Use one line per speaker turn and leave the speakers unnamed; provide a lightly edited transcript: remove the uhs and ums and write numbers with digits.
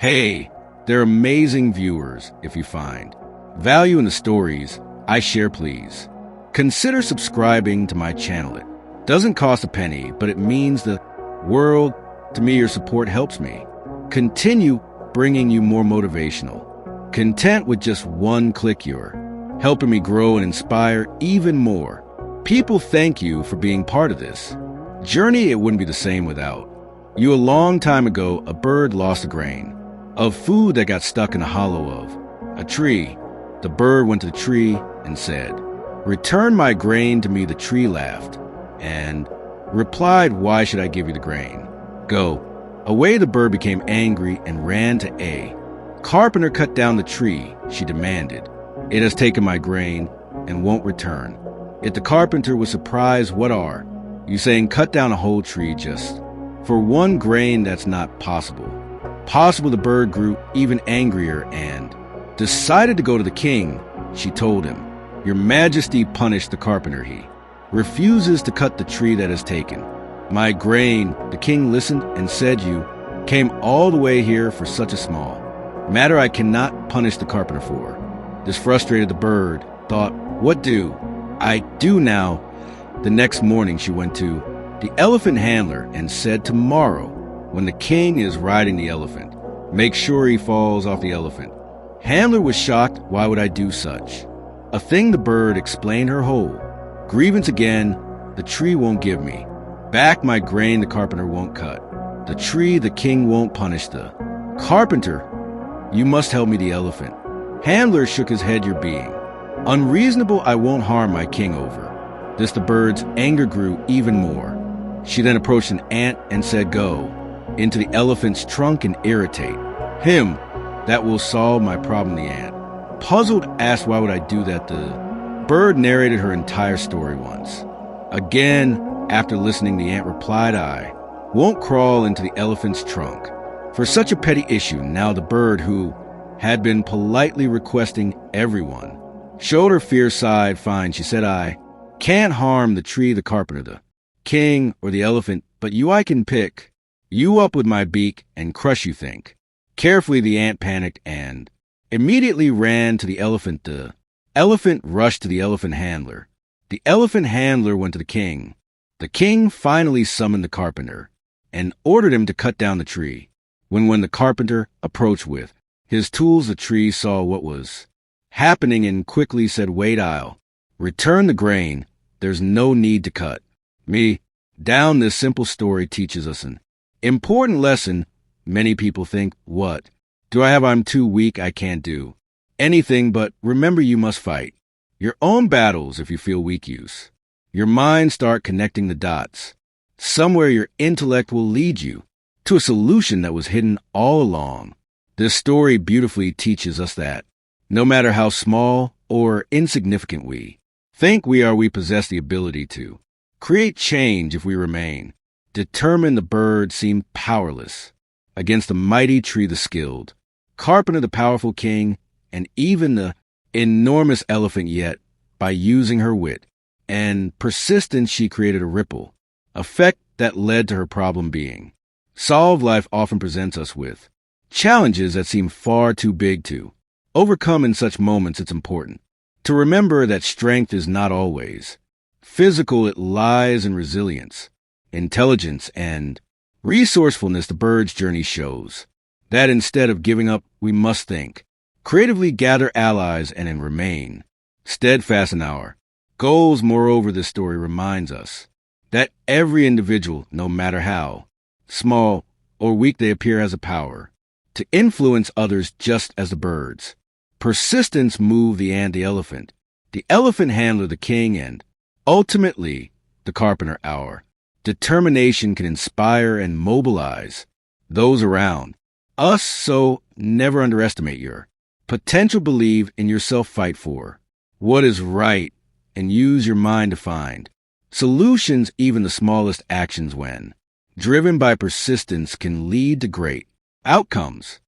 Hey, they're amazing viewers if you find value in the stories I share, please. Consider subscribing to my channel. It doesn't cost a penny, but it means the world to me. Your support helps me continue bringing you more motivational content with just one click. You're helping me grow and inspire even more people. Thank you for being part of this journey. It wouldn't be the same without you. A long time ago, a bird lost a grain of food that got stuck in the hollow of a tree. The bird went to the tree and said, "Return my grain to me." The tree laughed and replied, "Why should I give you the grain? Go away." The bird became angry and ran to a carpenter. "Cut down the tree," she demanded. "It has taken my grain and won't return." Yet the carpenter was surprised. "What are you saying? Cut down a whole tree just for one grain? That's not possible." The bird grew even angrier and decided to go to the king. She told him, "Your Majesty, punished the carpenter. He refuses to cut the tree that has taken my grain." The king listened and said, "You came all the way here for such a small matter. I cannot punish the carpenter for." This frustrated the bird, thought, "What do I do now?" The next morning she went to the elephant handler and said, "Tomorrow, when the king is riding the elephant, make sure he falls off the elephant." Handler was shocked. "Why would I do such a thing?" The bird explained her whole grievance again. "The tree won't give me back my grain. The carpenter won't cut the tree. The king won't punish the carpenter. You must help me." The elephant handler shook his head. "You're being unreasonable. I won't harm my king over this." The bird's anger grew even more. She then approached an ant and said, "Go into the elephant's trunk and irritate him. That will solve my problem." The ant, puzzled, asked, "Why would I do that?" The bird narrated her entire story once again. After listening, the ant replied, "I won't crawl into the elephant's trunk for such a petty issue." Now the bird, who had been politely requesting everyone showed her fierce side. "Fine," she said, "I can't harm the tree, the carpenter, the king, or the elephant, but you I can pick you up with my beak and crush you. Think carefully." The ant panicked and immediately ran to the elephant. The elephant rushed to the elephant handler. The elephant handler went to the king. The king finally summoned the carpenter and ordered him to cut down the tree. When the carpenter approached with his tools, the tree saw what was happening and quickly said, "Wait, I'll return the grain. There's no need to cut me down." This simple story teaches us an important lesson. Many people think, "What do I have? I'm too weak. I can't do anything." But remember, you must fight your own battles. If you feel weak, use your mind. Start connecting the dots. Somewhere your intellect will lead you to a solution that was hidden all along. This story beautifully teaches us that no matter how small or insignificant we think we are, we possess the ability to create change if we remain determined. The bird seemed powerless against the mighty tree, the skilled carpenter, the powerful king, and even the enormous elephant. Yet, by using her wit and persistence, she created a ripple effect that led to her problem being solved. Life often presents us with challenges that seem far too big to overcome. In such moments, it's important to remember that strength is not always physical. It lies in resilience, intelligence, and resourcefulness. The bird's journey shows that instead of giving up, we must think creatively, gather allies, and remain steadfast in our goals. Moreover, this story reminds us that every individual, no matter how small or weak they appear, has a power to influence others, just as the bird's persistence moved the ant, the elephant handler, the king, and ultimately the carpenter. Our determination can inspire and mobilize those around us. So never underestimate your potential. Believe in yourself, fight for what is right, and use your mind to find solutions. Even the smallest actions, when driven by persistence, can lead to great outcomes.